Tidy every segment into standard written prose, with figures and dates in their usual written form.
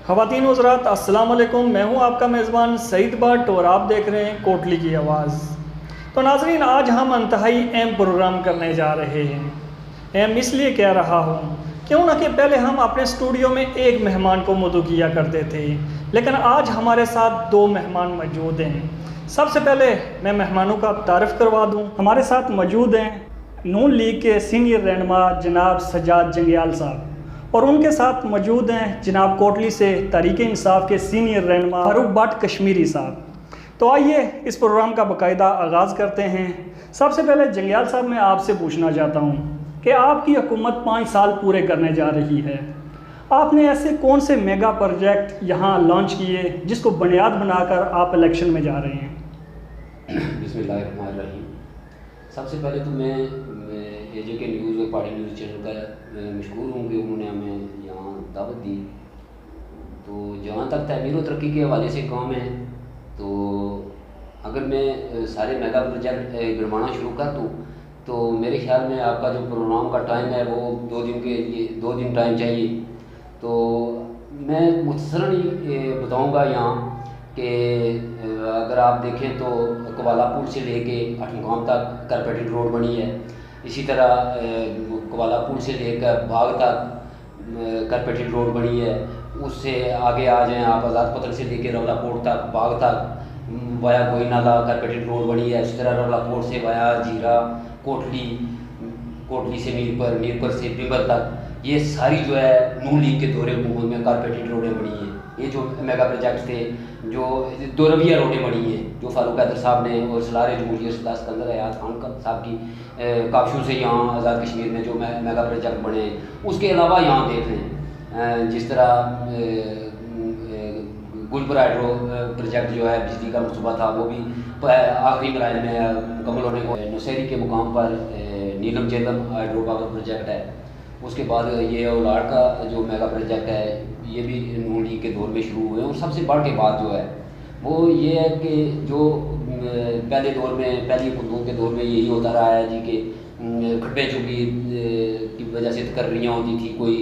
ख़वातीन व हज़रात अस्सलाम वालेकुम। मैं हूं आपका मेज़बान सईद भट्ट और आप देख रहे हैं कोटली की आवाज़। तो नाज़रीन, आज हम इंतहाई अहम प्रोग्राम करने जा रहे हैं। अहम इसलिए कह रहा हूं क्यों ना कि पहले हम अपने स्टूडियो में एक मेहमान को मदऊ किया करते थे, लेकिन आज हमारे साथ दो मेहमान मौजूद हैं। सबसे पहले मैं मेहमानों का तारफ़ करवा दूँ। हमारे साथ मौजूद हैं नून लीग के सीनियर रहनुमा जनाब सज्जाद जंगियाल साहब, और उनके साथ मौजूद हैं जनाब कोटली से तहरीक इंसाफ के सीनियर रहनुमा फारूक भट्ट कश्मीरी साहब। तो आइए इस प्रोग्राम का बाकायदा आगाज़ करते हैं। सबसे पहले जंगियाल साहब, मैं आपसे पूछना चाहता हूँ कि आपकी हुकूमत 5 साल पूरे करने जा रही है। आपने ऐसे कौन से मेगा प्रोजेक्ट यहाँ लॉन्च किए जिसको बुनियाद बनाकर आप इलेक्शन में जा रहे हैं? बिस्मिल्लाहिर्रहमानिर्रहीम। सबसे पहले तो मैं AJK न्यूज़ और पार्टी न्यूज़ चैनल का मशकूर हूँ कि उन्होंने हमें यहाँ दावत दी। तो जहाँ तक तमीर और तरक्की के हवाले से काम है, तो अगर मैं सारे मेगा प्रोजेक्ट गिनवाना शुरू कर दूँ तो मेरे ख्याल में आपका जो प्रोग्राम का टाइम है वो 2 दिन के लिए 2 दिन टाइम चाहिए। तो मैं मुख्तसरन बताऊँगा यहाँ कि अगर आप देखें तो कवालापुर से लेके अठमगाम तक कारपेटेड रोड बनी है। इसी तरह कवालापुर से लेकर बाग तक कारपेटेड रोड बनी है। उससे आगे आ जाएं आप आज़ाद पथर से लेकर रवलाकोट तक बाग तक वाया कोई नाला कारपेटेड रोड बनी है। इसी तरह रवलाकोट से वाया जीरा कोटली, कोटली से मीरपुर से बिम्बर तक ये सारी जो है नून लीग के दौरे हुकूमत में कारपेटेड रोडें बनी हैं। ये जो मेगा प्रोजेक्ट थे, जो 2 रविया रोडें बनी हैं जो फारूक हैदर साहब ने और सलार जमहूरियत सरदार सिकंदर हयात खान साहब की काबशों से यहाँ आज़ाद कश्मीर में जो मेगा प्रोजेक्ट बने हैं। उसके अलावा यहाँ देख लें जिस तरह गुलपुर हाइड्रो प्रोजेक्ट जो है बिजली का मनसूबा था वो भी आखिरी मराहल में मुकम्मल होने को। नौशहरी के मुकाम पर नीलम जेलम हाइड्रो पावर प्रोजेक्ट है। उसके बाद ये औलाड़ का जो मेगा प्रोजेक्ट है ये भी नून लीग के दौर में शुरू हुए। और सबसे बढ़ के बात जो है वो ये है कि जो पहले दौर में पहली हुकूमतों के दौर में यही होता रहा है जी कि खड्डे चुकी की वजह से तकर्रियाँ होती थी, कोई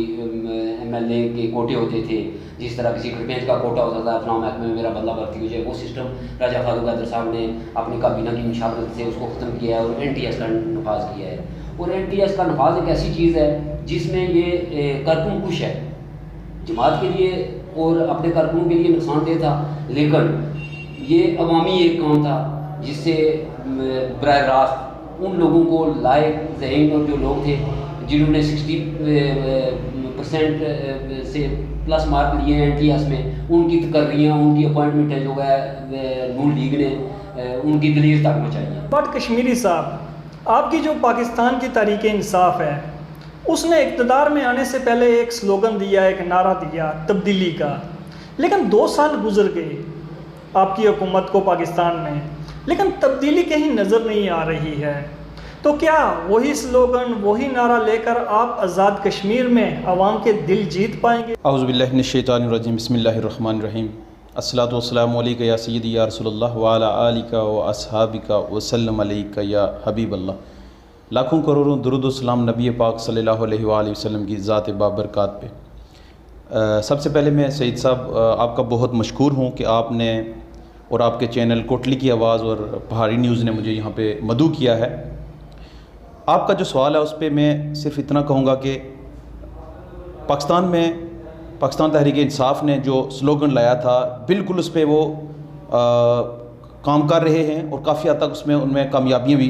MLA के कोटे होते थे। जिस तरह किसी खड़पेंच का कोटा होता था फलां महकमे में मेरा बदला भर्ती हो जाए, वो सिस्टम राजा फारूक हैदर साहब ने अपनी काबीना की मुशावरत से उसको ख़त्म किया है और NTS का नफाज किया है। और NTS का नफाज एक ऐसी चीज़ है जिसमें ये कारकुन कुश है, जमात के लिए और अपने कारकुनों के लिए नुकसानदेह था, लेकिन ये अवामी एक काम था जिससे बराह रास्त उन लोगों को लायक ज़हीन और जो लोग थे जिन्होंने 60% से प्लस मार्क लिए हैं NTS में, उनकी तकर्रियाँ उनकी अपॉइंटमेंटें जो है नून लीग ने उनकी दलील तक मचाई। बट कश्मीरी साहब, आपकी जो पाकिस्तान की तहरीक इंसाफ है उसने इक़्तिदार में आने से पहले एक स्लोगन दिया, एक नारा दिया तब्दीली का, लेकिन 2 साल गुजर गए आपकी हुकूमत को पाकिस्तान में, लेकिन तब्दीली कहीं नज़र नहीं आ रही है। तो क्या वही स्लोगन वही नारा लेकर आप आज़ाद कश्मीर में आवाम के दिल जीत पाएंगे? औज़ु बिल्लाहि मिनश शैतानिर रजीम, बिस्मिल्लाहिर्रहमानिर्रहीम। अस्सलातु वस्सलामु अलैका या सय्यदी या रसूलल्लाह व अला आलिका व अस्हाबिका व सल्लम अलैका या हबीबल्लाह। लाखों करोड़ों दुरूद व सलाम नबी पाक सल्लल्लाहु अलैहि वसल्लम की ज़ात बाबरकात पे। सबसे पहले मैं सईद साहब आपका बहुत मशकूर हूँ कि आपने और आपके चैनल कोटली की आवाज़ और पहाड़ी न्यूज़ ने मुझे यहाँ पे मदऊ किया है। आपका जो सवाल है उस पर मैं सिर्फ इतना कहूँगा कि पाकिस्तान तहरीक इंसाफ ने जो स्लोगन लाया था बिल्कुल उस पर वो काम कर रहे हैं और काफ़ी हद तक उसमें उनमें कामयाबियाँ भी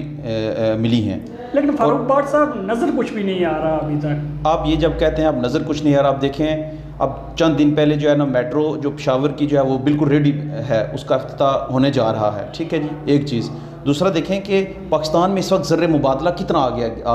मिली हैं। लेकिन फारूक भट्ट साहब, नज़र कुछ भी नहीं आ रहा अभी तक। आप ये जब कहते हैं आप नज़र कुछ नहीं आ रहा, आप देखें अब चंद दिन पहले जो है ना मेट्रो जो पेशावर की जो है वो बिल्कुल रेडी है, उसका इफ्तिताह होने जा रहा है। ठीक है जी, एक चीज़। दूसरा देखें कि पाकिस्तान में इस वक्त ज़र मुबादला कितना आ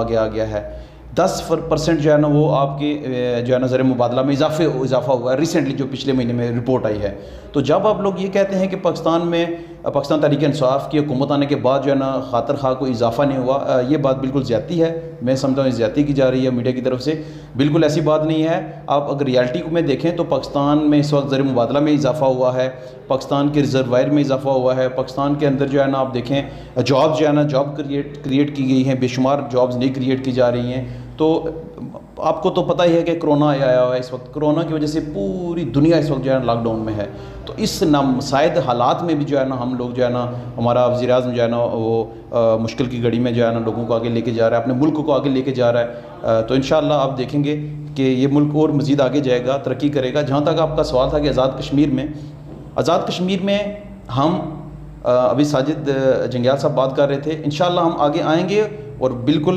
गया है। 10% जो है ना वो आपके जो है ना ज़र मुबादला में इजाफा हुआ है रिसेंटली, जो पिछले महीने में रिपोर्ट आई है। तो जब आप लोग ये कहते हैं कि पाकिस्तान तहरीक इंसाफ की हुकूमत आने के बाद जो है ना खातर खा कोई इजाफा नहीं हुआ, ये बात बिल्कुल ज़्यादती है। मैं समझता हूँ ज़्यादती की जा रही है मीडिया की तरफ से, बिल्कुल ऐसी बात नहीं है। आप अगर रियलिटी में देखें तो पाकिस्तान में इस वक्त ज़र मुबादला में इजाफा हुआ है, पाकिस्तान के रिजर्वायर में इजाफा हुआ है, पाकिस्तान के अंदर जो है ना आप देखें जॉब्स जो है ना जॉब क्रिएट की गई हैं, बेशुमार जॉब्स नहीं क्रिएट की जा रही हैं। तो आपको तो पता ही है कि कोरोना आया हुआ है इस वक्त, कोरोना की वजह से पूरी दुनिया इस वक्त जो है लॉकडाउन में है। तो इस नामुसाइद हालात में भी जो है ना हम लोग जो है ना, हमारा वज़ीर-ए-आज़म जो है ना वो मुश्किल की घड़ी में जो है ना लोगों को आगे लेके जा रहा है, अपने मुल्क को आगे लेके जा रहा है। तो इंशाअल्लाह आप देखेंगे कि ये मुल्क और मज़ीद आगे जाएगा, तरक्की करेगा। जहाँ तक आपका सवाल था कि आज़ाद कश्मीर में हम अभी साजिद जंगियाल साहब बात कर रहे थे, इंशाअल्लाह हम आगे आएंगे और बिल्कुल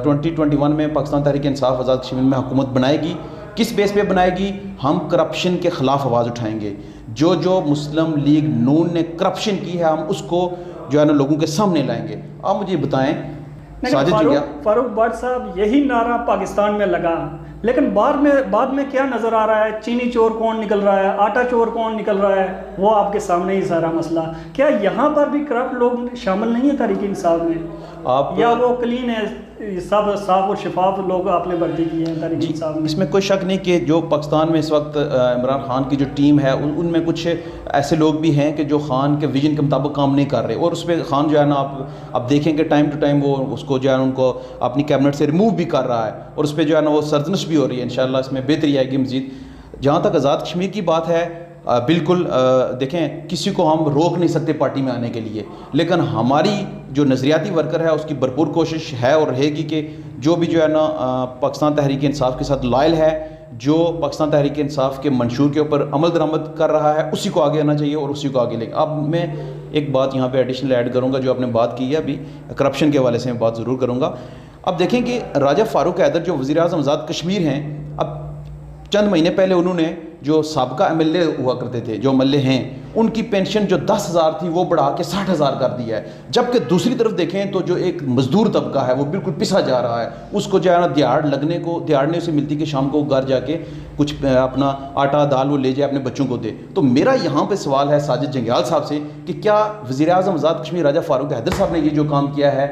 2021 में पाकिस्तान तहरीक इंसाफ आज़ाद कश्मीर में हुकूमत बनाएगी। किस बेस पे बनाएगी? हम करप्शन के ख़िलाफ़ आवाज़ उठाएंगे। जो मुस्लिम लीग नून ने करप्शन की है हम उसको जो है ना लोगों के सामने लाएंगे। आप मुझे बताएं साजिद जंगियाल। फारूक भट्ट साहब, यही नारा पाकिस्तान में लगा, लेकिन बाद में क्या नज़र आ रहा है? चीनी चोर कौन निकल रहा है, आटा चोर कौन निकल रहा है, वो आपके सामने ही सारा मसला। क्या यहाँ पर भी करप्ट लोग शामिल नहीं है तहरीक इंसाफ में, या वो क्लीन है, सब साफ और शफाफ लोग आपने भर्ती किए हैं तहरीक इंसाफ में? इसमें कोई शक नहीं कि जो पाकिस्तान में इस वक्त इमरान खान की जो टीम है उनमें कुछ ऐसे लोग भी हैं कि जो खान के विजन के मुताबिक काम नहीं कर रहे, और उस पर खान जो है ना आप देखेंगे टाइम टू टाइम वो उसको जो है उनको अपनी कैबिनेट से रिमूव भी कर रहा है, और उस पर जो है ना वो सर्जनश भी हो रही है। इंशाअल्लाह इसमें बेहतरी आएगी मज़ीद। जहाँ तक आज़ाद कश्मीर की बात है, बिल्कुल देखें, किसी को हम रोक नहीं सकते पार्टी में आने के लिए, लेकिन हमारी जो नज़रियाती वर्कर है उसकी भरपूर कोशिश है और रहेगी कि जो भी जो है ना पाकिस्तान तहरीक इंसाफ के साथ लॉयल है, जो पाकिस्तान तहरीक इंसाफ के मंशूर के ऊपर अमल दरामद कर रहा है, उसी को आगे आना चाहिए और उसी को आगे लेंगे। अब मैं एक बात यहाँ पे एडिशनल ऐड करूँगा, जो आपने बात की है अभी करप्शन के हवाले से मैं बात ज़रूर करूँगा। अब देखें कि राजा फ़ारूक हैदर जो वज़ीर-ए-आज़म आज़ाद कश्मीर हैं, अब चंद महीने पहले उन्होंने जो साबका एमएलए हुआ करते थे, जो एमएलए हैं, उनकी पेंशन जो 10,000 थी वो बढ़ा के 60,000 कर दिया है। जबकि दूसरी तरफ देखें तो जो एक मजदूर तबका है वो बिल्कुल पिसा जा रहा है, उसको जो है ना दिहाड़ने से मिलती कि शाम को घर जाके कुछ अपना आटा दाल वो ले जाए अपने बच्चों को दे। तो मेरा यहाँ पे सवाल है साजिद जंगियाल साहब से कि क्या वज़ीर-ए-आज़म आज़ाद कश्मीर राजा फ़ारूक हैदर साहब ने ये जो काम किया है,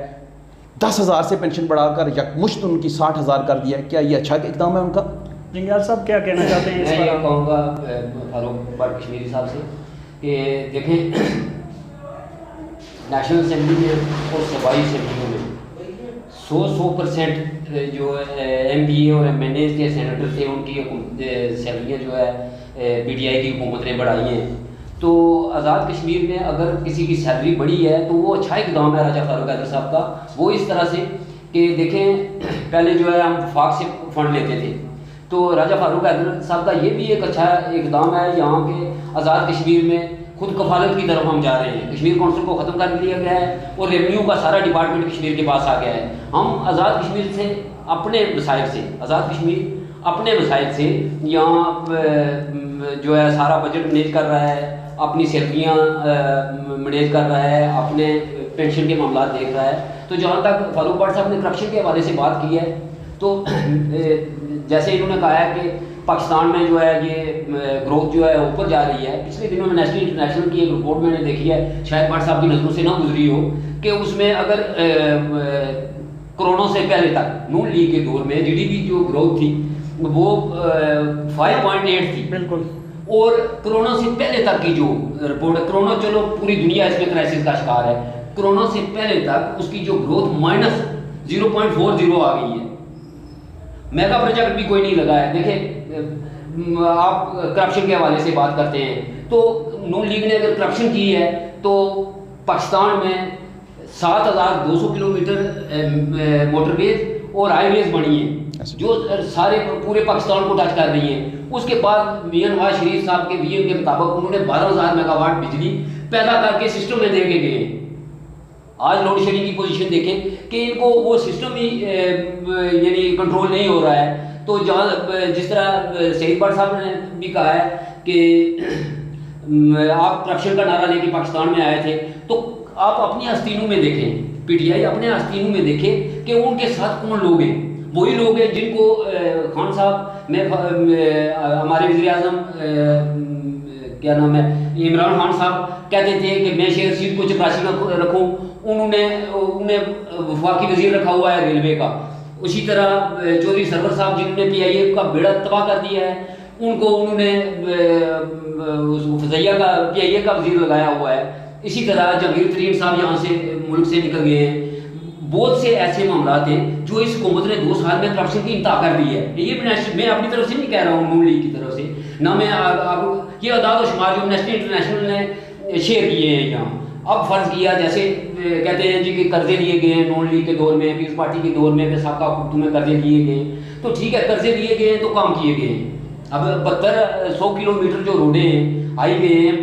10,000 से पेंशन बढ़ाकर यकमुश्त उनकी 60,000 कर दिया है, क्या ये अच्छा इक़दाम है उनका? जंगियाल साहब क्या कहना चाहते हैं इस पर? मैं ये कहूँगा फारूक भट्ट कश्मीरी साहब से कि देखें, नेशनल असम्बली में और सूबाई असम्बलियों में 100% जो MPA और MNA के सेनेटर थे उनकी सैलरियाँ जो है PTI की हुकूमत ने बढ़ाई हैं। तो आज़ाद कश्मीर में अगर किसी की सैलरी बढ़ी है तो वो अच्छा इक़दाम है राजा फ़ारूक हैदर साहब का। वो इस तरह से कि देखें, पहले जो है हम वफाक से फ़ंड लेते थे, तो राजा फ़ारूक हैदर साहब का ये भी एक अच्छा इक़दाम है। यहाँ के आज़ाद कश्मीर में खुद कफालत की तरफ हम जा रहे हैं। कश्मीर काउंसिल को ख़त्म कर दिया गया है और रेवेन्यू का सारा डिपार्टमेंट कश्मीर के पास आ गया है। हम आज़ाद कश्मीर से अपने वसाइल से, आज़ाद कश्मीर अपने वसाइल से यहाँ जो है सारा बजट मैनेज कर रहा है, अपनी सैलरियाँ मैनेज कर रहा है, अपने पेंशन के मामला देख रहा है। तो जहाँ तक फारूक भट्ट साहब ने करप्शन के हवाले से बात की है, तो जैसे इन्होंने कहा है कि पाकिस्तान में जो है ये ग्रोथ जो है ऊपर जा रही है। पिछले दिनों में नेशनल इंटरनेशनल की एक रिपोर्ट मैंने देखी है, शायद भट्ट साहब की नज़रों से ना गुजरी हो, कि उसमें अगर कोरोना से पहले तक नून लीग के दौर में GDP जो ग्रोथ थी वो 5.8 थी बिल्कुल, और कोरोना से पहले तक की जो रिपोर्ट है, कोरोना चलो पूरी दुनिया इसमें क्राइसिस का शिकार है, कोरोना से पहले तक उसकी जो ग्रोथ -0.40 आ गई है। मेगा प्रोजेक्ट भी कोई नहीं लगा है। देखिए, आप करप्शन के हवाले से बात करते हैं, तो नून लीग ने अगर करप्शन की है तो पाकिस्तान में 7,200 किलोमीटर मोटरवेज और हाईवेज बनी है जो सारे पूरे पाकिस्तान को टच कर रही हैं। उसके बाद मियां नवाज शरीफ साहब के विजन के मुताबिक उन्होंने 12,000 मेगावाट बिजली पैदा करके सिस्टम में दे के गए। आज लोड शेडिंग की पोजीशन देखें कि इनको वो सिस्टम ही यानी कंट्रोल नहीं हो रहा है। तो जहाँ जिस तरह शहीद भट्ट साहब ने भी कहा है कि आप करप्शन का नारा लेके पाकिस्तान में आए थे, तो आप अपनी आस्तीनों में देखें, PTI अपने आस्तीनों में देखें कि उनके साथ कौन लोग हैं। वही लोग हैं जिनको खान साहब में हमारे वज़ीर-ए-आज़म क्या नाम है इमरान खान साहब कहते थे कि मैं शेयर सीट को चपरासी रखूँ, उन्हें वफाकी वजीर रखा हुआ है रेलवे का। उसी तरह चौधरी सरवर साहब जिन्होंने PIA का बेड़ा तबाह कर दिया है, उनको उन्होंने फजैया का PIA का वजीर लगाया हुआ है। इसी तरह जहांगीर तरीन साहब यहाँ से मुल्क से निकल गए हैं। बहुत से ऐसे मामला थे जो इस हुकूमत ने 2 साल में करप्शन की इंतहा कर दी है, ये मैं अपनी तरफ से नहीं कह रहा हूँ, नून लीग की तरफ से ना, मैं आप ये अदाद व शुमार जो एमनेस्टी इंटरनेशनल ने शेयर किए हैं यहाँ। अब फर्ज किया जैसे कहते हैं जी कि कर्जे लिए गए हैं नून लीग के दौर में, पीपल्स पार्टी के दौर में, साबका हुकूमत में कर्जे लिए गए, तो ठीक है कर्जे लिए गए तो काम किए गए हैं। अब 100 किलोमीटर जो रोडें हैं, हाईवे हैं,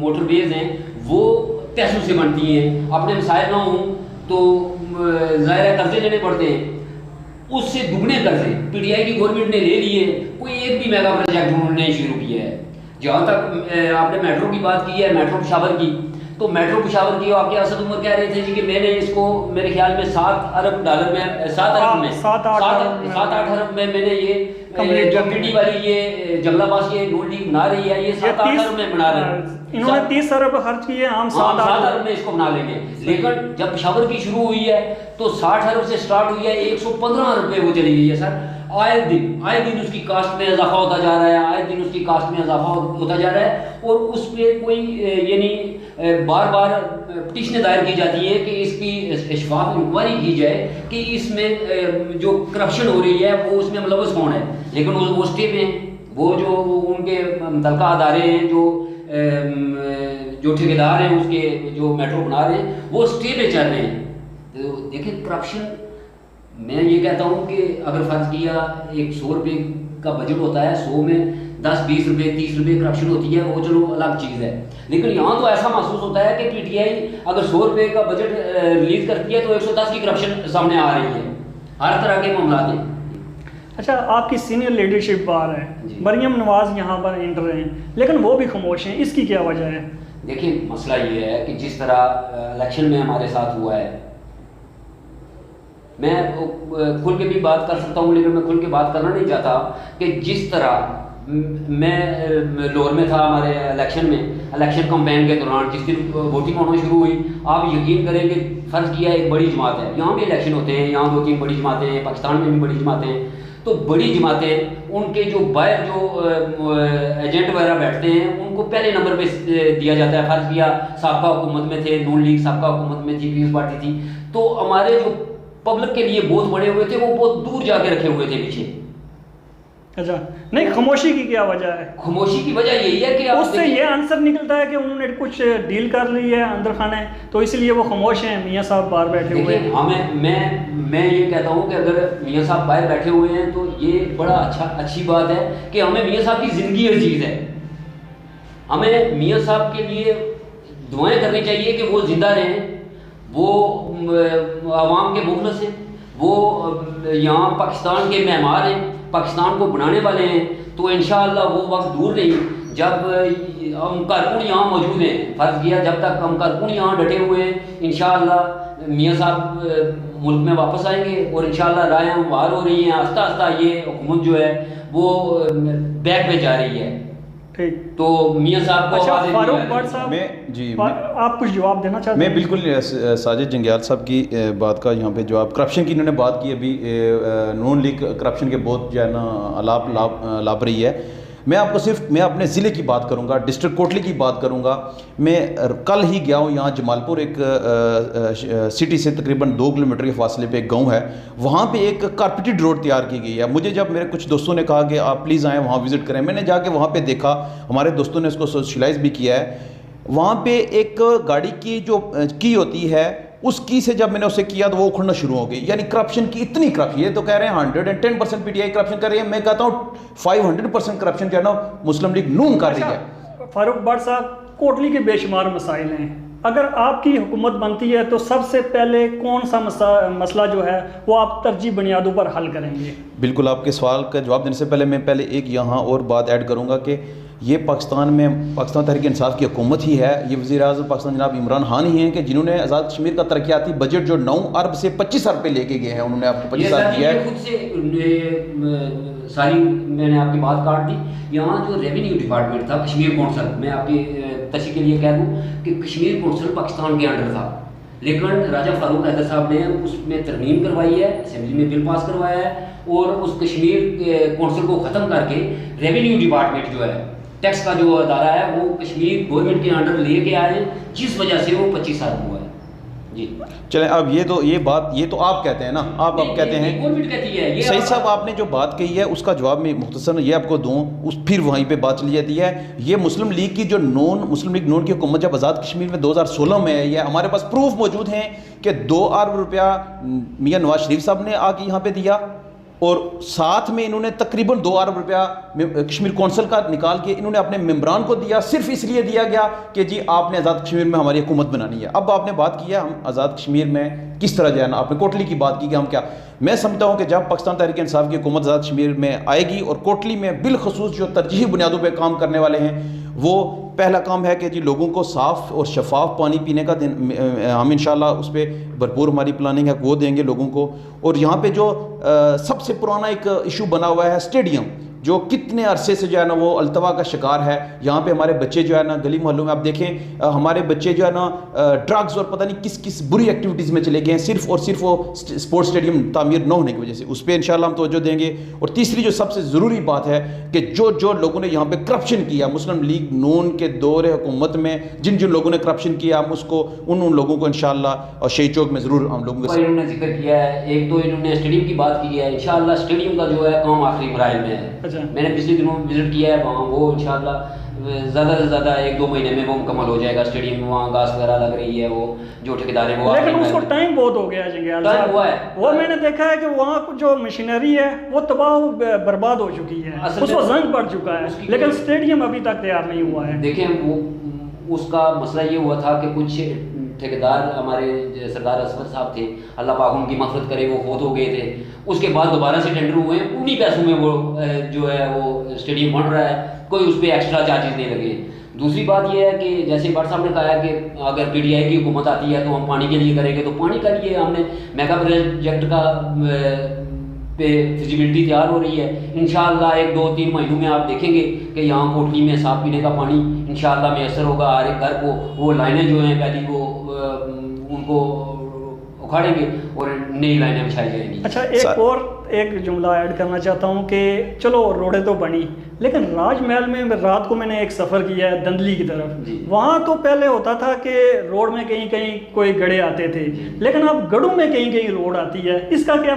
मोटरवेज हैं, वो तहसील से बनती हैं। अपने मिसाइल ना हों तो ज़ाहिर है कर्जे लेने पड़ते हैं, उससे दुगने कर्जे पीटीआई की गवर्नमेंट ने ले लिए। कोई एक भी मेगा प्रोजेक्ट उन्होंने नहीं शुरू किया है। जहाँ तक आपने मेट्रो की बात की है, मेट्रो पेशावर की, तो मेट्रो पेशावर की आपके असद उमर कह रहे थे जी कि मैंने इसको मेरे ख्याल में $7 अरब में 7 अरब में मैंने ये जो पीटी वाली ये जंगलाबाद ये नून लीग बना रही है, ये 7-8 अरब में बना रहे हैं। इन्होंने 30 अरब खर्च किए, हम 7 अरब में इसको बना लेंगे। लेकिन जब पेशावर की शुरू हुई है तो 60 अरब से स्टार्ट हुई है, 115 अरब पे वो चली गई है सर। आए दिन उसकी कास्ट में इजाफा होता जा रहा है, आए दिन उसकी कास्ट में इजाफा होता जा रहा है, और उस पर कोई यानी बार बार पिटीशनें दायर की जाती है कि इसकी शफाफ इंक्वायरी की जाए कि इसमें जो करप्शन हो रही है वो उसमें मुलव्वस कौन है। लेकिन वो स्टे में वो जो उनके मुतल्लिका अदारे हैं, जो ठेकेदार हैं उसके जो मेट्रो बना रहे हैं, वो स्टे पे चल रहे हैं। तो देखिए करप्शन, मैं ये कहता हूँ कि अगर फ़र्ज़ किया एक 100 रुपये का बजट होता है, 100 में 10-20 रुपये 30 रुपये करप्शन होती है, वो चलो अलग चीज़ है। लेकिन यहाँ तो ऐसा महसूस होता है कि पीटीआई अगर 100 रुपये का बजट रिलीज़ करती है तो 110 की करप्शन सामने आ रही है, हर तरह के मामला हैं। अच्छा, आपकी सीनियर लीडरशिप बाहर है, मरियम नवाज़ यहाँ पर इंटर हैं, लेकिन वो भी खामोश हैं, इसकी क्या वजह है? देखिए मसला ये है कि जिस तरह इलेक्शन में हमारे साथ हुआ है, मैं खुल के भी बात कर सकता हूँ, लेकिन मैं खुल के बात करना नहीं चाहता कि जिस तरह मैं लोअर में था हमारे इलेक्शन कैंपेन के दौरान, जिस दिन वोटिंग होना शुरू हुई, आप यकीन करें कि फ़र्ज़ किया एक बड़ी जमात है, यहाँ भी इलेक्शन होते हैं, यहाँ 2-3 बड़ी जमातें हैं, पाकिस्तान में भी बड़ी जमातें हैं, तो बड़ी जमातें उनके जो बाहर जो एजेंट वगैरह बैठते हैं उनको पहले नंबर पे दिया जाता है। फ़र्ज़ किया साबका हुकूमत में थे, नून लीग साबका हुकूमत में थी, पीपल्स पार्टी थी, तो हमारे जो पब्लिक के लिए बहुत बड़े हुए थे वो बहुत दूर जाके रखे हुए थे पीछे। अच्छा, नहीं, खामोशी की क्या वजह है? खामोशी की वजह यही है कि उससे ये आंसर निकलता है कि उन्होंने कुछ डील कर ली है अंदर खाने, तो इसलिए वो खामोश हैं। मियाँ साहब बाहर बैठे हुए हैं। हमें मैं ये कहता हूँ कि अगर मियाँ साहब बाहर बैठे हुए हैं तो ये बड़ा अच्छी बात है कि हमें मियाँ साहब की ज़िंदगी अजीज है। हमें मियाँ साहब के लिए दुआएं करनी चाहिए कि वो जिंदा रहें, वो आवाम के मुखलिस हैं, वो यहाँ पाकिस्तान के मेहमान हैं, पाकिस्तान को बनाने वाले हैं। तो इंशाअल्लाह वो वक्त दूर नहीं जब हम कारकुन यहाँ मौजूद हैं। फ़र्ज़ किया जब तक हम कारकुन यहाँ डटे हुए हैं, इंशाअल्लाह मियाँ साहब मुल्क में वापस आएंगे और इंशाअल्लाह राहें हमवार हो रही हैं। आस्ता आस्ता ये हुकूमत जो है वो बैक पे जा रही है। ठीक, तो मियाँ साहब को अच्छा, फारूक भट्ट साहब, आप कुछ जवाब देना चाहते हैं? मैं बिल्कुल साजिद जंगियाल साहब की बात का यहाँ पे जवाब, करप्शन की इन्होंने बात की अभी, नून लीग करप्शन के बहुत जो है ना लाभ रही है। मैं अपने ज़िले की बात करूँगा, डिस्ट्रिक्ट कोटली की बात करूँगा। मैं कल ही गया हूँ यहाँ जमालपुर, एक सिटी से तकरीबन 2 किलोमीटर के फासले पे एक गांव है, वहाँ पे एक कारपेटेड रोड तैयार की गई है। मुझे जब मेरे कुछ दोस्तों ने कहा कि आप प्लीज़ आएँ वहाँ विज़िट करें, मैंने जाके वहाँ पे देखा, हमारे दोस्तों ने उसको सोशलाइज़ भी किया है। वहाँ पे एक गाड़ी की जो की होती है उस की से जब मैंने उसे किया तो वो उखड़ना शुरू हो गई। यानी करप्शन की इतनी करप्शन, ये तो कह रहे हैं 110% पीटीआई करप्शन कर रही है, मैं कहता हूँ 500% करप्शन जो है ना मुस्लिम लीग नून कर रही है। फारूक भट्ट साहब, कोटली के बेशुमार मसाइल हैं, अगर आपकी हुकूमत बनती है तो सबसे पहले कौन सा मसला जो है वो आप तरजीह बुनियादों पर हल करेंगे? बिल्कुल, आपके सवाल का जवाब देने से पहले मैं एक यहाँ और बात ऐड करूँगा कि ये पाकिस्तान तहरीक इंसाफ की हुकूमत ही है। ये वज़ीर-ए-आज़म पाकिस्तान जनाब इमरान खान ही हैं कि जिन्होंने आज़ाद कश्मीर का तरक्याती बजट जो 9 अरब से 25 अरब पे लेके गए हैं, उन्होंने आपको 25 अरब दिया है। खुद से सारी मैंने आपकी बात काट दी। यहाँ जो रेवेन्यू डिपार्टमेंट था, कश्मीर कौंसल, मैं आपकी तशरीह के लिए कह दूँ कि कश्मीर कौंसल पाकिस्तान के अंडर था, लेकिन राजा फारूक हैदर साहब ने उसमें तरमीम करवाई है, असेंबली में बिल पास करवाया है और उस कश्मीर कौंसल को ख़त्म करके रेवेन्यू डिपार्टमेंट जो है, टैक्स का जो अदारा है, वो कश्मीर गवर्नमेंट के अंडर लेके आए, जिस वजह से वो 25 अरब हुआ है। जी। चलें, अब ये तो आप कहते हैं ना, आप कहते हैं गवर्नमेंट कहती है ये। सही साहब, आपने जो बात कही है उसका जवाब मैं मुख्तसर ये आपको दूं, फिर वहीं पे बात चली जाती है। ये मुस्लिम लीग की जो मुस्लिम लीग नून की हुकूमत जब आज़ाद कश्मीर में 2016 में है, ये हमारे पास प्रूफ मौजूद हैं कि 2 अरब रुपया मियां नवाज शरीफ साहब ने आके यहाँ पे दिया, और साथ में इन्होंने तकरीबन 2 अरब रुपया कश्मीर कौंसिल का निकाल के इन्होंने अपने मेम्बरान को दिया, सिर्फ इसलिए दिया गया कि जी आपने आज़ाद कश्मीर में हमारी हुकूमत बनानी है। अब आपने बात की है हम आज़ाद कश्मीर में किस तरह जो है ना, आपने कोटली की बात की कि हम क्या, मैं समझता हूँ कि जब पाकिस्तान तहरीक इंसाफ की हुकूमत आज़ाद कश्मीर में आएगी और कोटली में बिलखसूस जो तरजीही बुनियादों पर काम करने वाले हैं, वो पहला काम है कि जी लोगों को साफ़ और शफाफ पानी पीने का हम इंशाल्लाह उस पर भरपूर हमारी प्लानिंग है, वो देंगे लोगों को। और यहाँ पे जो सबसे पुराना एक इशू बना हुआ है स्टेडियम, जो कितने अरसे से जो है ना वो अल्तवा का शिकार है। यहाँ पे हमारे बच्चे जो है ना गली मोहल्लों में आप देखें, हमारे बच्चे जो है ना ड्रग्स और पता नहीं किस किस बुरी एक्टिविटीज़ में चले गए हैं, सिर्फ और सिर्फ वो स्पोर्ट्स स्टेडियम तामीर न होने की वजह से। उस पर इंशाल्लाह हम तवज्जो देंगे। और तीसरी जो सबसे ज़रूरी बात है कि जो लोगों ने यहाँ पे करप्शन किया मुस्लिम लीग नून के दौर हुकूमत में, जिन लोगों ने करप्शन किया, हम उसको उन लोगों को इंशाल्लाह और शहीद चौक में ज़रूर हम लोगों को इन्होंने जिक्र किया है। एक तो इन्होंने स्टेडियम की बात की है, इंशाल्लाह स्टेडियम का जो है काम आखिरी मराहल में है। मैंने पिछले दिनों विजिट किया है वहाँ, वो इंशाल्लाह ज़्यादा से ज़्यादा 1-2 महीने में वो मुकम्मल हो जाएगा स्टेडियम में। वहाँ घास वगैरह लग रही है, वो जो ठेकेदार है वो, लेकिन उसको टाइम बहुत हो गया जंगयाल साहब, हुआ है वो मैंने देखा है कि वहाँ जो मशीनरी है वो तबाह बर्बाद हो चुकी है, उसको जंग पड़ चुका है, लेकिन स्टेडियम अभी तक तैयार नहीं हुआ है। देखें वो उसका मसला ये हुआ था कि कुछ ठेकेदार हमारे सरदार असफर साहब थे, अल्लाह पाक उनकी मग़फ़िरत करे, वो फौत हो गए थे। उसके बाद दोबारा से टेंडर हुए हैं, उन्हीं पैसों में वो जो है वो स्टेडियम बन रहा है, कोई उस पर एक्स्ट्रा चार्जेस नहीं लगे। दूसरी बात ये है कि जैसे भट्ट साहब ने कहा है कि अगर पीटीआई की हुकूमत आती है तो हम पानी के लिए करेंगे, तो पानी का लिए हमने मेगा प्रोजेक्ट का पे फिजिबिलिटी तैयार हो रही है। इंशाअल्लाह 1-2-3 महीनों में आप देखेंगे कि यहाँ कोटली में साफ पीने का पानी इंशाअल्लाह मैसर होगा हर एक घर को। वो लाइनें जो हैं पहली वो उनको उखाड़ेंगे और नई लाइनें बिछाई जाएंगी। अच्छा, एक जुमला ऐड करना चाहता हूँ कि चलो रोडें तो बनी, लेकिन राजमहल में रात को मैंने एक सफ़र किया है दंदली की तरफ। वहाँ तो पहले होता था कि रोड में कहीं कहीं कोई गड्ढे आते थे, लेकिन अब गढ़ों में कहीं कहीं रोड आती है। इसका क्या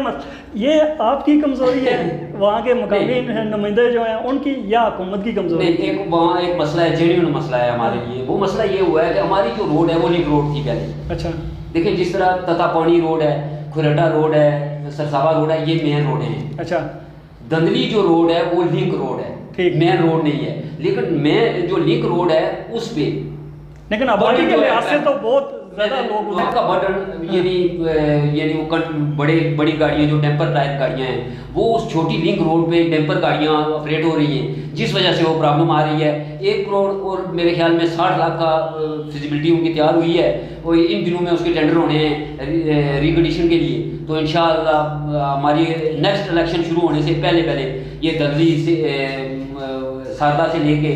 ये आपकी कमज़ोरी है वहाँ के मुकामी नुमाइंदे जो हैं उनकी, या हुकूमत की कमज़ोरी? एक वहाँ एक मसला है, जेन्युइन मसला है हमारे लिए। वो मसला ये हुआ है कि हमारी जो रोड है वो लिंक रोड थी पहले। अच्छा, देखिए जिस तरह ततापानी रोड है, खुरटा रोड है, सरसावा रोड है, ये मेन रोड है। अच्छा, दंदली जो रोड है वो लिंक रोड है, मेन रोड नहीं है। लेकिन मैं जो लिंक रोड है उस पे, लेकिन आबादी के लिहाज से तो बहुत ज़्यादा लोग का बटन यानी वो बड़ी गाड़ियाँ जो टेम्पर टाइप गाड़ियाँ हैं वो उस छोटी लिंक रोड पे टेम्पर गाड़ियाँ ऑपरेट हो रही हैं, जिस वजह से वो प्रॉब्लम आ रही है। 1 करोड़ और मेरे ख्याल में 60 लाख का फिजिबिलिटी उनकी तैयार हुई है, और इन दिनों में उसके टेंडर होने हैं रिकंडीशन के लिए। तो इंशाअल्लाह हमारी नेक्स्ट इलेक्शन शुरू होने से पहले ये दंदली से सारदा से लेके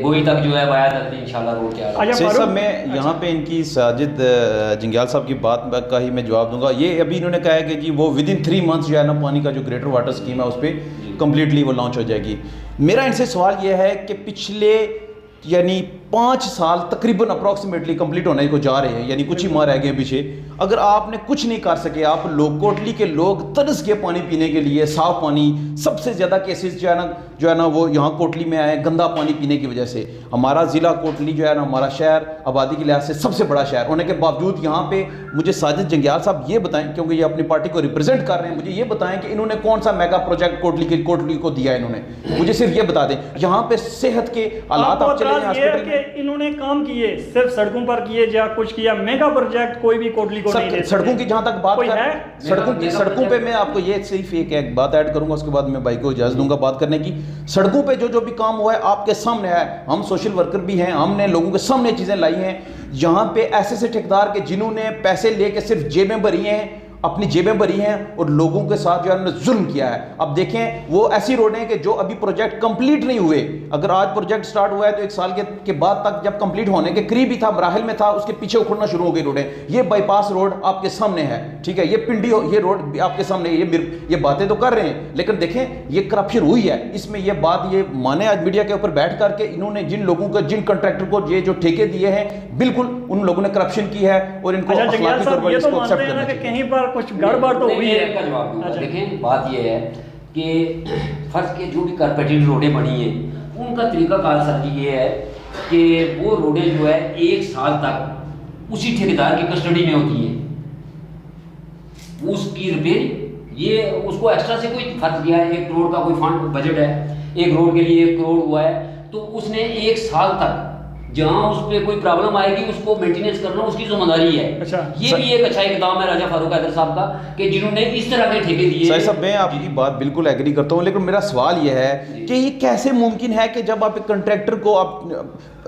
गोई तक जो है वाया दंदली इंशाल्लाह रोड तैयार है। सही साहब, मैं यहाँ पे इनकी साजिद जंगियाल साहब की बात का ही मैं जवाब दूंगा। ये अभी इन्होंने कहा है कि जी वो विदिन 3 मंथ्स जो है ना पानी का जो ग्रेटर वाटर स्कीम है उस पर कम्प्लीटली वो लॉन्च हो जाएगी। मेरा इनसे सवाल ये है कि पिछले यानी 5 साल तकरीबन अप्रॉक्सीमेटली कंप्लीट होने को जा रहे हैं, यानी कुछ ही माह रह गए पीछे। अगर आपने कुछ नहीं कर सके, आप लोग कोटली के लोग तरस गए पानी पीने के लिए, साफ़ पानी। सबसे ज़्यादा केसेस जो है ना वो यहाँ कोटली में आए गंदा पानी पीने की वजह से। हमारा ज़िला कोटली जो है ना, हमारा शहर आबादी के लिहाज से सबसे बड़ा शहर होने के बावजूद यहाँ पे मुझे साजिद जंगियाल साहब ये बताएं, क्योंकि ये अपनी पार्टी को रिप्रेजेंट कर रहे हैं, मुझे ये बताएं कि इन्होंने कौन सा मेगा प्रोजेक्ट कोटली को दिया इन्होंने, मुझे सिर्फ ये बता दें। यहाँ पे सेहत के हालात आप चले हॉस्पिटल में, इन्होंने काम किए सिर्फ सड़कों पर किए या कुछ किया, मेगा प्रोजेक्ट कोई भी कोटली को नहीं दे। सड़कों की जहां तक बात है, सड़कों पे मैं आपको ये सिर्फ एक बात ऐड करूंगा, उसके बाद मैं भाई को इजाजत दूंगा बात करने की। सड़कों पे जो भी काम हुआ है आपके सामने है, हम सोशल वर्कर भी हैं, हमने लोगों के सामने चीजें लाई हैं। यहाँ पे ऐसे ठेकेदार के जिन्होंने पैसे लेके सिर्फ जेबें भरी हैं, अपनी जेबें भरी हैं और लोगों के साथ जो है उन्होंने जुल्म किया है। अब देखें वो ऐसी रोडें हैं कि जो अभी प्रोजेक्ट कंप्लीट नहीं हुए, अगर आज प्रोजेक्ट स्टार्ट हुआ है तो 1 साल के बाद तक जब कंप्लीट होने के करीब ही था, मराहिल में था, उसके पीछे उखड़ना शुरू हो गई रोडें। ये बाईपास रोड आपके सामने है, ठीक है, ये पिंडी ये रोड आपके सामने, ये बातें तो कर रहे हैं, लेकिन देखें ये करप्शन हुई है। इसमें ये बात ये माने आज मीडिया के ऊपर बैठ करके इन्होंने जिन लोगों को, जिन कॉन्ट्रैक्टर को ये जो ठेके दिए हैं, बिल्कुल उन लोगों ने करप्शन की है और इनको अखलाकी तौर पर इसको एक्सेप्ट करना चाहिए। कहीं पर कुछ गड़बड़ तो हुई है। का जवाब दूंगा। देखें बात ये है कि फर्ज के जो भी कारपेटेड रोडें बनी हैं उनका तरीकाकार सर जी ये है कि वो रोडें जो है 1 साल तक उसी ठेकेदार की कस्टडी में होती हैं, उसकी रिपेयर ये उसको एक्स्ट्रा से कोई खर्च किया है, 1 करोड़ का कोई फंड बजट है, 1 रोड के लिए 1 करोड़ हुआ है, तो उसने 1 साल तक जहां उस पर कोई प्रॉब्लम आएगी उसको मेंटेनेंस करना उसकी जिम्मेदारी है। अच्छा, ये भी एक अच्छा इकदाम है राजा फारूक हैदर साहब का कि जिन्होंने इस तरह के ठेके दिए। सही साहब, मैं आपकी बात बिल्कुल एग्री करता हूं, लेकिन मेरा सवाल यह है कि ये कैसे मुमकिन है कि जब आप एक कॉन्ट्रैक्टर को आप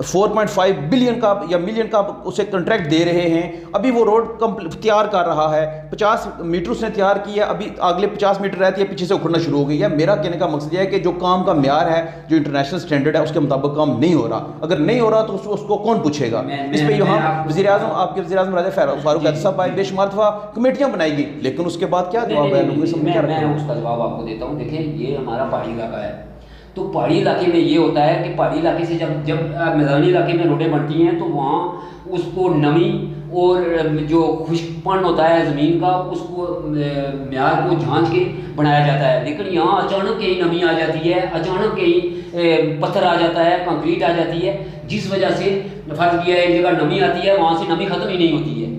4.5 बिलियन का या मिलियन का उसे कॉन्ट्रैक्ट दे रहे हैं, अभी वो रोड तैयार कर रहा है, 50 मीटर उसने तैयार किया, अभी अगले 50 मीटर रहती है, पीछे से उखड़ना शुरू हो गई है। मेरा कहने का मकसद यह है कि जो काम का म्यार है, जो इंटरनेशनल स्टैंडर्ड है, उसके मुताबिक काम नहीं हो रहा। अगर नहीं हो रहा तो उसको कौन पूछेगा? इस पर यहाँ वज़ीर आज़म, आपके वज़ीर आज़म राजा फारूक हैदर साहब आए, बेशुमार दफ़ा कमेटियाँ बनाई गई, लेकिन उसके बाद क्या जवाब है? मैं उसका जवाब आपको देता हूँ। देखें ये हमारा पहाड़ी इलाका है, तो पहाड़ी इलाके में ये होता है कि पहाड़ी इलाके से जब मैदानी इलाके में रोडें बनती हैं तो वहाँ उसको नमी और जो खुश्कपन होता है ज़मीन का उसको म्यार को झांझ के बनाया जाता है। लेकिन यहाँ अचानक कहीं नमी आ जाती है, अचानक कहीं पत्थर आ जाता है, कंक्रीट आ जाती है, जिस वजह से फर्ज किया एक जगह नमी आती है, वहाँ से नमी ख़त्म ही नहीं होती है,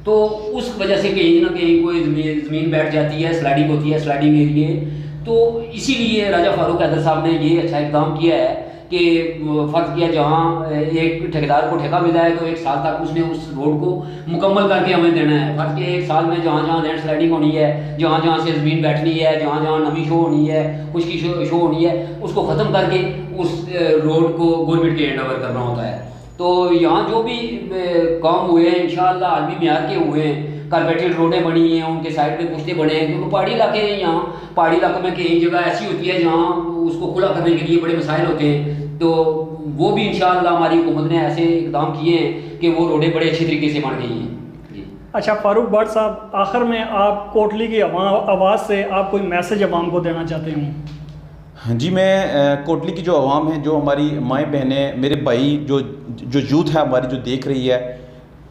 तो उस वजह से कहीं ना कहीं कोई ज़मीन बैठ जाती है, स्लाइडिंग होती है, स्लाइडिंग एरिया। तो इसीलिए राजा फारूक हैदर साहब ने ये अच्छा इक़दाम किया है कि फ़र्ज़ किया जहाँ एक ठेकेदार को ठेका मिला है तो 1 साल तक उसने उस रोड को मुकम्मल करके हमें देना है। फ़र्ज़ किया 1 साल में जहाँ जहाँ लैंड स्लाइडिंग होनी है, जहाँ जहाँ से ज़मीन बैठनी है, जहाँ जहाँ नमी शो होनी है, खुश्की शो होनी है, उसको ख़त्म करके उस रोड को गवर्नमेंट के हैंड ओवर करना होता है। तो यहाँ जो भी काम हुए हैं इंशाअल्लाह आलमी म्यार के हुए हैं, कारपेटेड रोडें बनी हैं, उनके साइड पे पुश्ते बने हैं, क्योंकि पहाड़ी इलाके हैं। यहाँ पहाड़ी इलाकों में कई जगह ऐसी होती है जहाँ उसको खुला करने के लिए बड़े मसाइल होते हैं, तो वो भी इंशाअल्लाह हमारी हुकूमत ने ऐसे इक़दाम किए हैं कि वो रोडें बड़े अच्छी तरीके से बन गई हैं। अच्छा फारूक भट्ट साहब, आखिर में आप कोटली की आवाज़ से आप कोई मैसेज अवाम को देना चाहते हैं? हाँ जी, मैं कोटली की जो आवाम है, जो हमारी माएँ बहनें, मेरे भाई, जो यूथ है हमारी जो देख रही है,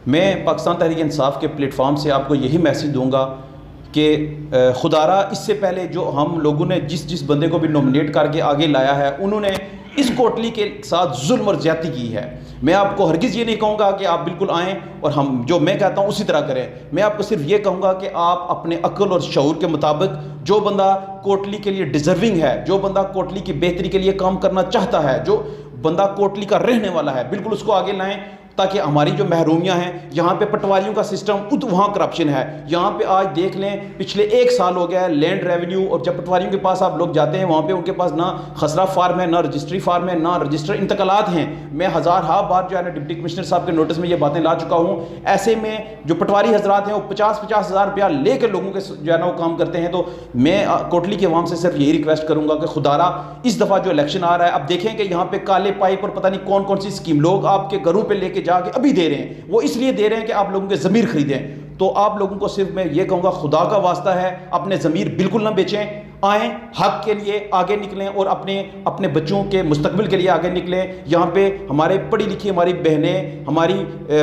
मैं पाकिस्तान तहरीक इंसाफ के प्लेटफॉर्म से आपको यही मैसेज दूंगा कि खुदारा इससे पहले जो हम लोगों ने जिस बंदे को भी नॉमिनेट करके आगे लाया है, उन्होंने इस कोटली के साथ जुल्म और ज़्यादती की है। मैं आपको हरगिज़ ये नहीं कहूँगा कि आप बिल्कुल आएँ और हम जो मैं कहता हूँ उसी तरह करें। मैं आपको सिर्फ ये कहूँगा कि आप अपने अक्ल और शऊर के मुताबिक जो बंदा कोटली के लिए डिज़र्विंग है, जो बंदा कोटली की बेहतरी के लिए काम करना चाहता है, जो बंदा कोटली का रहने वाला है, बिल्कुल उसको आगे लाएँ, ताकि हमारी जो महरूमियाँ हैं, यहाँ पे पटवारियों का सिस्टम वहाँ करप्शन है। यहाँ पे आज देख लें, पिछले 1 साल हो गया है लैंड रेवेन्यू, और जब पटवारियों के पास आप लोग जाते हैं वहाँ पे उनके पास ना खसरा फार्म है, ना रजिस्ट्री फार्म है, ना रजिस्टर इंतकालात हैं। मैं हज़ार बार जो है ना डिप्टी कमिश्नर साहब के नोटिस में ये बातें ला चुका हूँ। ऐसे में जो पटवारी हजरात हैं वो 50-50 हज़ार रुपया ले कर लोगों के जो है ना वो काम करते हैं। तो मैं कोटली के अवाम से सिर्फ यही रिक्वेस्ट करूँगा कि खुदारा इस दफ़ा जो इलेक्शन आ रहा है, अब देखें कि यहाँ पर काले पाइप और पता नहीं कौन कौन सी स्कीम लोग आपके घरों पर लेके जाके अभी दे रहे हैं। वो इसलिए दे रहे हैं कि आप लोगों के ज़मीर खरीदें। तो आप लोगों को सिर्फ मैं ये कहूँगा, खुदा का वास्ता है, अपने ज़मीर बिल्कुल ना बेचें, आएँ, हक के लिए आगे निकलें और अपने बच्चों के मुस्तकबिल के लिए आगे निकलें। यहाँ पे हमारे पढ़ी लिखी हमारी बहनें, हमारी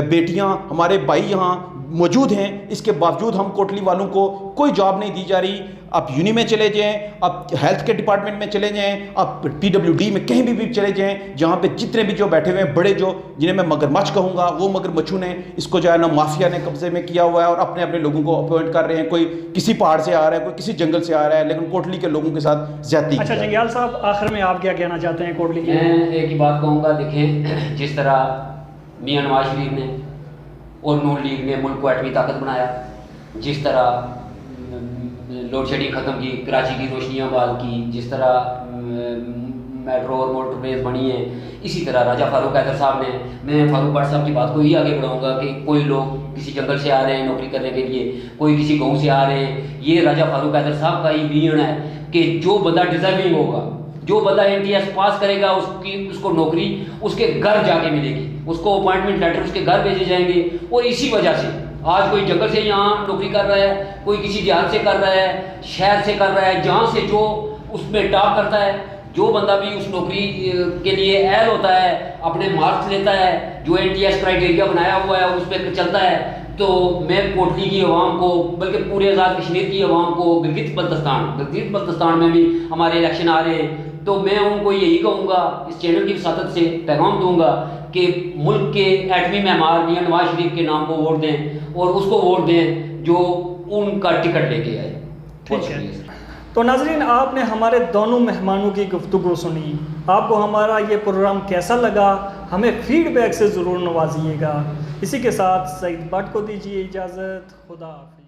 बेटियाँ, हमारे भाई यहाँ मौजूद हैं, इसके बावजूद हम कोटली वालों को कोई जॉब नहीं दी जा रही। आप यूनी में चले जाएं, आप हेल्थ के डिपार्टमेंट में चले जाएं, आप PWD में कहीं भी चले जाएं, जहाँ पे जितने भी जो बैठे हुए हैं बड़े, जो जिन्हें मैं मगरमच्छ कहूँगा, वो मगरमच्छों ने इसको जो है ना माफिया ने कब्जे में किया हुआ है और अपने लोगों को अपॉइंट कर रहे हैं। कोई किसी पहाड़ से आ रहा है, कोई किसी जंगल से आ रहा है, लेकिन कोटली के लोगों के साथ ज्यादती। अच्छा जंगियाल साहब, आखिर में आप क्या कहना चाहते हैं कोटली की? मैं एक ही बात कहूँगा, देखें जिस तरह मियां नवाज शरीफ ने और नून लीग ने मुल्क को एटमी ताकत बनाया, जिस तरह लोड शेडिंग ख़त्म की, कराची की रोशनियाँ बहाल की, जिस तरह मेट्रो और मोटरवेज बनी है, इसी तरह राजा फारूक हैदर साहब ने, मैं फारूक भट्ट साहब की बात को ही आगे बढ़ाऊँगा कि कोई लोग किसी जंगल से आ रहे हैं नौकरी करने के लिए, कोई किसी गांव से आ रहे हैं। ये राजा फारूक हैदर साहब का ही विजन है कि जो बंदा डिजर्विंग होगा, जो बंदा NTS पास करेगा, उसको नौकरी उसके घर जाके मिलेगी, उसको अपॉइंटमेंट लेटर उसके घर भेजे जाएंगे। और इसी वजह से आज कोई जंगल से यहाँ नौकरी कर रहा है, कोई किसी देहात से कर रहा है, शहर से कर रहा है, जहाँ से जो उसमें टॉप करता है, जो बंदा भी उस नौकरी के लिए अहल होता है, अपने मार्क्स लेता है, जो NTS क्राइटेरिया बनाया हुआ है उस पर चलता है, तो मैं कोटली की आवाम को, बल्कि पूरे आज़ाद कश्मीर की आवाम को, गिलगित बल्तिस्तान में भी हमारे इलेक्शन आ रहे हैं, तो मैं उनको यही कहूँगा, इस चैनल की वसातत से पैगाम दूंगा कि मुल्क के एटमी मेहमान मियां नवाज शरीफ के नाम को वोट दें और उसको वोट दें जो उनका टिकट लेके आए। ठीक है। तो नाजरीन, आपने हमारे दोनों मेहमानों की गुफ्तगू सुनी। आपको हमारा ये प्रोग्राम कैसा लगा, हमें फीडबैक से ज़रूर नवाजिएगा। इसी के साथ सईद भट्ट को दीजिए इजाज़त। खुदा हाफिज़।